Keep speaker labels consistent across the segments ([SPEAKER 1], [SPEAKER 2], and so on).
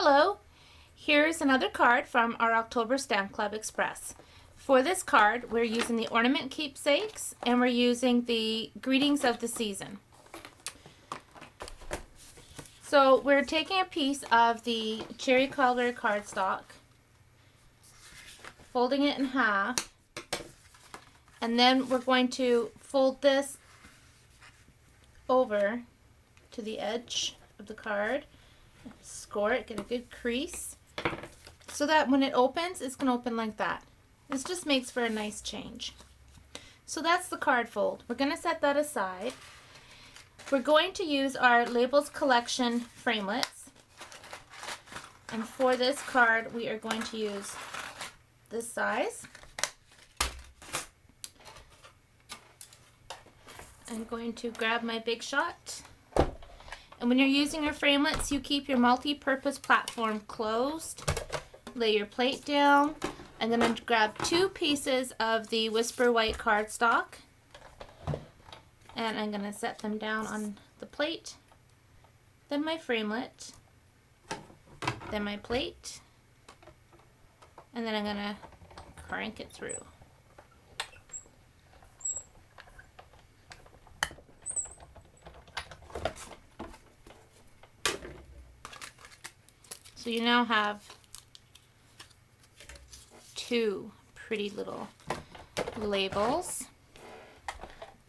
[SPEAKER 1] Hello, here's another card from our October Stamp Club Express. For this card, we're using the Ornament keepsakes and we're using the greetings of the season. So we're taking a piece of the cherry cobbler cardstock, folding it in half, and then we're going to fold this over to the edge of the card. Score it, get a good crease, so that when it opens, it's going to open like that. This just makes for a nice change. So that's the card fold. We're going to set that aside. We're going to use our Labels Collection framelits. And for this card, we are going to use this size. I'm going to grab my Big Shot. And when you're using your framelits, you keep your multi-purpose platform closed. Lay your plate down. I'm going to grab 2 pieces of the Whisper White cardstock. And I'm going to set them down on the plate. Then my framelit. Then my plate. And then I'm going to crank it through. So you now have 2 pretty little labels.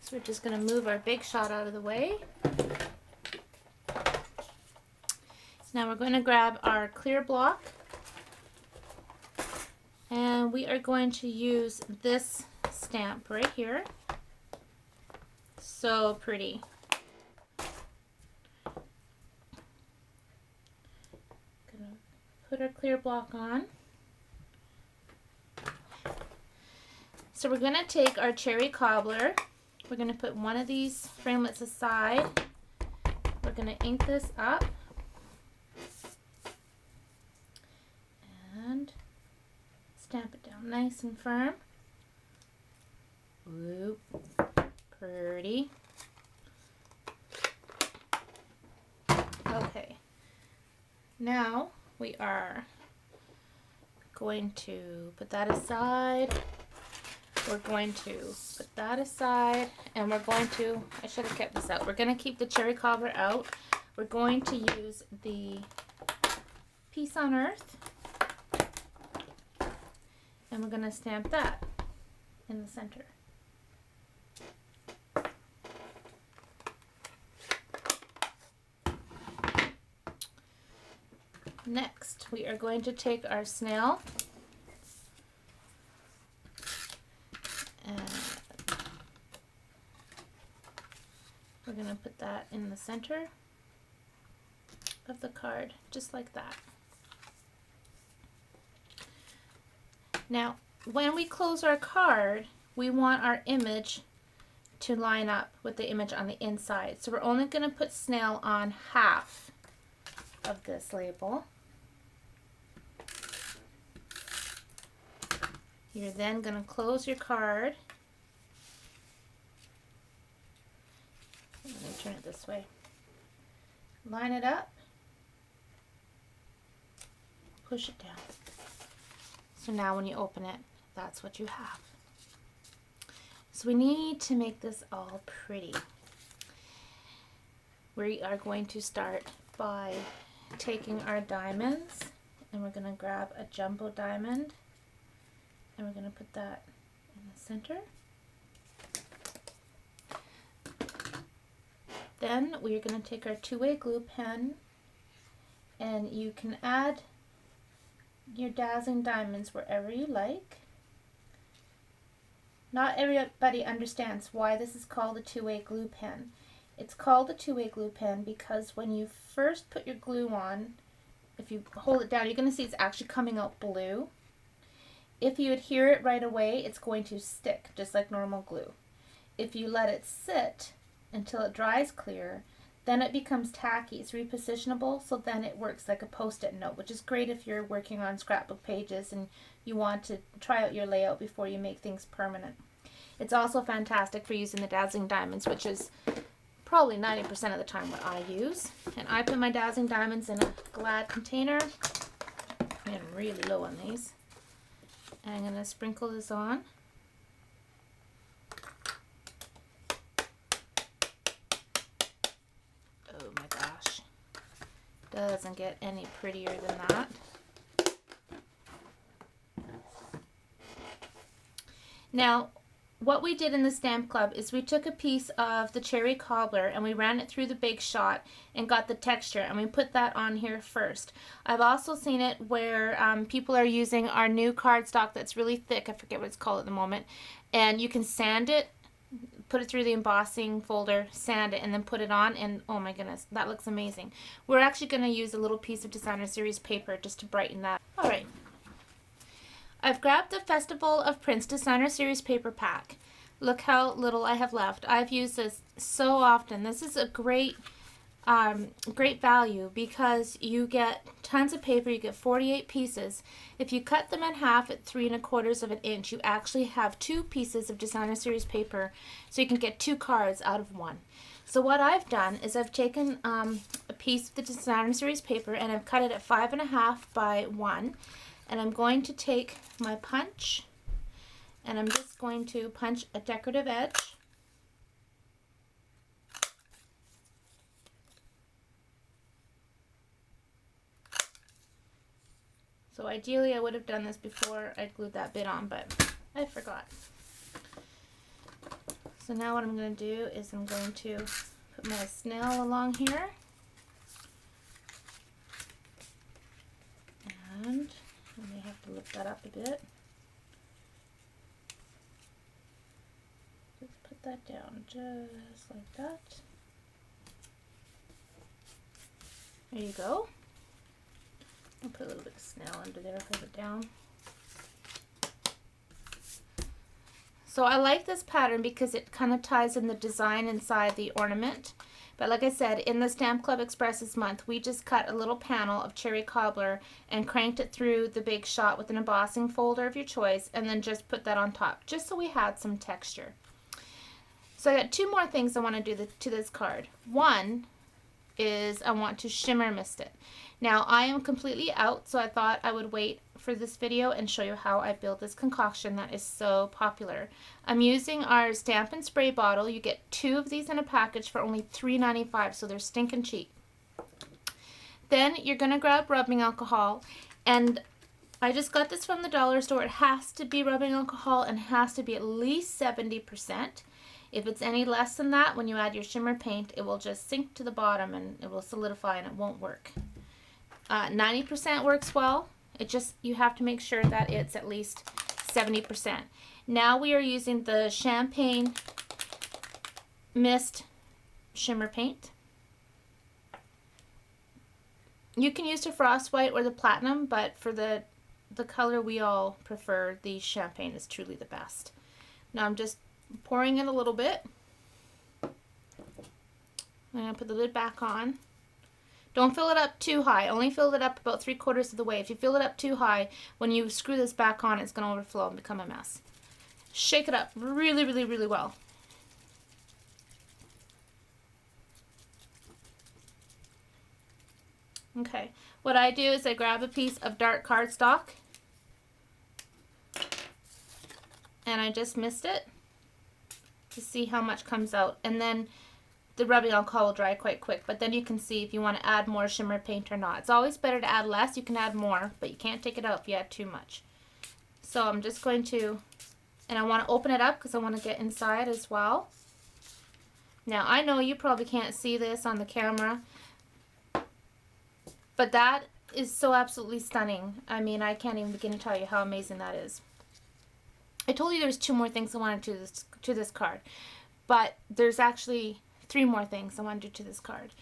[SPEAKER 1] So we're just going to move our Big Shot out of the way. Now we're going to grab our clear block and we are going to use this stamp right here. So pretty. Put our clear block on. So we're going to take our cherry cobbler. We're going to put one of these framelits aside. We're going to ink this up. And stamp it down nice and firm. Whoop. Pretty. Okay. Now we are going to put that aside. We're going to put that aside, and we're going to, I should have kept this out. We're going to keep the cherry cobbler out. We're going to use the Peace on Earth, and we're going to stamp that in the center. Next, we are going to take our snail and we're going to put that in the center of the card, just like that. Now, when we close our card, we want our image to line up with the image on the inside. So we're only going to put snail on half of this label. You're then going to close your card. I'm going to turn it this way. Line it up. Push it down. So now when you open it, that's what you have. So we need to make this all pretty. We are going to start by taking our diamonds, and we're going to grab a jumbo diamond. And we're going to put that in the center. Then we're going to take our 2-way glue pen, and you can add your dazzling diamonds wherever you like. Not everybody understands why this is called a 2-way glue pen. It's called a 2-way glue pen because when you first put your glue on, if you hold it down, you're going to see it's actually coming out blue. If you adhere it right away, it's going to stick, just like normal glue. If you let it sit until it dries clear, then it becomes tacky. It's repositionable, so then it works like a post-it note, which is great if you're working on scrapbook pages and you want to try out your layout before you make things permanent. It's also fantastic for using the dazzling diamonds, which is probably 90% of the time what I use. And I put my Dazzling Diamonds in a Glad container. I'm really low on these. And I'm going to sprinkle this on. Oh my gosh. Doesn't get any prettier than that. Now, what we did in the Stamp Club is we took a piece of the cherry cobbler and we ran it through the Big Shot and got the texture, and we put that on here first. I've also seen it where people are using our new cardstock that's really thick, I forget what it's called at the moment, and you can sand it, put it through the embossing folder, sand it, and then put it on, and oh my goodness, that looks amazing. We're actually going to use a little piece of Designer Series paper just to brighten that. Alright. I've grabbed the Festival of Prints Designer Series paper pack. Look how little I have left. I've used this so often. This is a great value because you get tons of paper. You get 48 pieces. If you cut them in half at 3 1/4 of an inch, you actually have 2 pieces of Designer Series paper, so you can get 2 cards out of 1. So what I've done is I've taken a piece of the Designer Series paper and I've cut it at 5 1/2 by 1. And I'm going to take my punch and I'm just going to punch a decorative edge. So ideally I would have done this before I glued that bit on, but I forgot. So now what I'm going to do is I'm going to put my snail along here. And I may have to lift that up a bit. Just put that down just like that. There you go. I'll put a little bit of snail under there, hold it down. So I like this pattern because it kind of ties in the design inside the ornament. But like I said, in the Stamp Club Express this month, we just cut a little panel of cherry cobbler and cranked it through the Big Shot with an embossing folder of your choice, and then just put that on top, just so we had some texture. So I got 2 more things I want to do to this card. One is I want to shimmer mist it. Now I am completely out, so I thought I would wait for this video and show you how I build this concoction that is so popular. I'm using our Stamp and Spray bottle. You get 2 of these in a package for only $3.95, so they're stinking cheap. Then you're going to grab rubbing alcohol, and I just got this from the dollar store. It has to be rubbing alcohol and has to be at least 70%. If it's any less than that, when you add your shimmer paint, it will just sink to the bottom and it will solidify and it won't work. 90% works well. It just, you have to make sure that it's at least 70%. Now we are using the Champagne Mist Shimmer Paint. You can use the Frost White or the Platinum, but for the color we all prefer, the Champagne is truly the best. Now I'm just pouring in a little bit. I'm going to put the lid back on. Don't fill it up too high. Only fill it up about 3/4 of the way. If you fill it up too high, when you screw this back on, it's going to overflow and become a mess. Shake it up really, really, really well. Okay, what I do is I grab a piece of dark cardstock and I just mist it to see how much comes out. And then the rubbing alcohol will dry quite quick, but then you can see if you want to add more shimmer paint or not. It's always better to add less. You can add more, but you can't take it out if you add too much. So I'm just going to, and I want to open it up because I want to get inside as well. Now I know you probably can't see this on the camera, but that is so absolutely stunning. I mean, I can't even begin to tell you how amazing that is. I told you there's 2 more things I want to do to this card, but there's actually 3 more things I want to do to this card.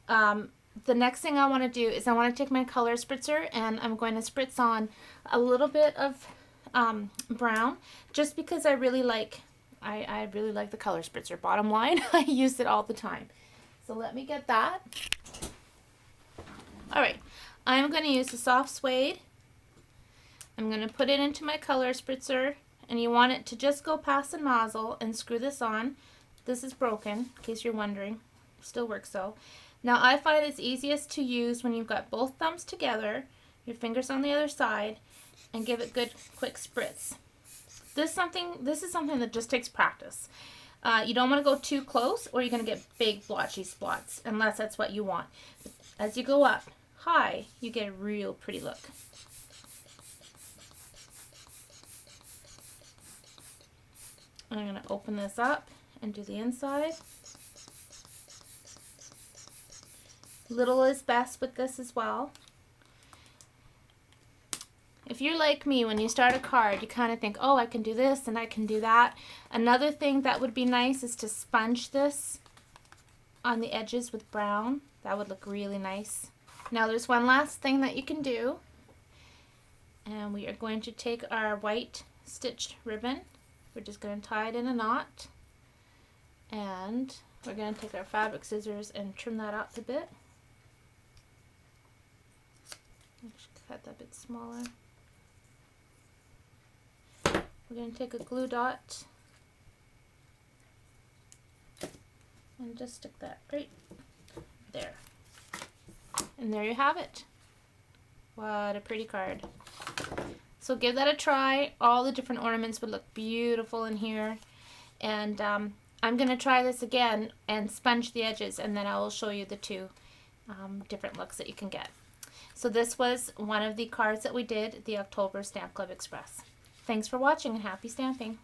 [SPEAKER 1] The next thing I want to do is I want to take my color spritzer and I'm going to spritz on a little bit of brown, just because I really like the color spritzer. Bottom line, I use it all the time. So let me get that. Alright, I'm going to use the soft suede. I'm going to put it into my color spritzer, and you want it to just go past the nozzle and screw this on. This is broken, in case you're wondering. Still works though. Now I find it's easiest to use when you've got both thumbs together, your fingers on the other side, and give it good quick spritz. This is something that just takes practice. You don't want to go too close or you're going to get big blotchy spots, unless that's what you want. As you go up high, you get a real pretty look. I'm going to open this up and do the inside. Little is best with this as well. If you're like me, when you start a card, you kind of think, oh, I can do this and I can do that. Another thing that would be nice is to sponge this on the edges with brown. That would look really nice. Now there's one last thing that you can do. And we are going to take our white stitched ribbon. We're just going to tie it in a knot. And we're going to take our fabric scissors and trim that up a bit. Cut that a bit smaller. We're going to take a glue dot and just stick that right there. And there you have it. What a pretty card. So give that a try. All the different ornaments would look beautiful in here. And I'm going to try this again and sponge the edges, and then I will show you the two different looks that you can get. So this was one of the cards that we did, the October Stamp Club Express. Thanks for watching and happy stamping.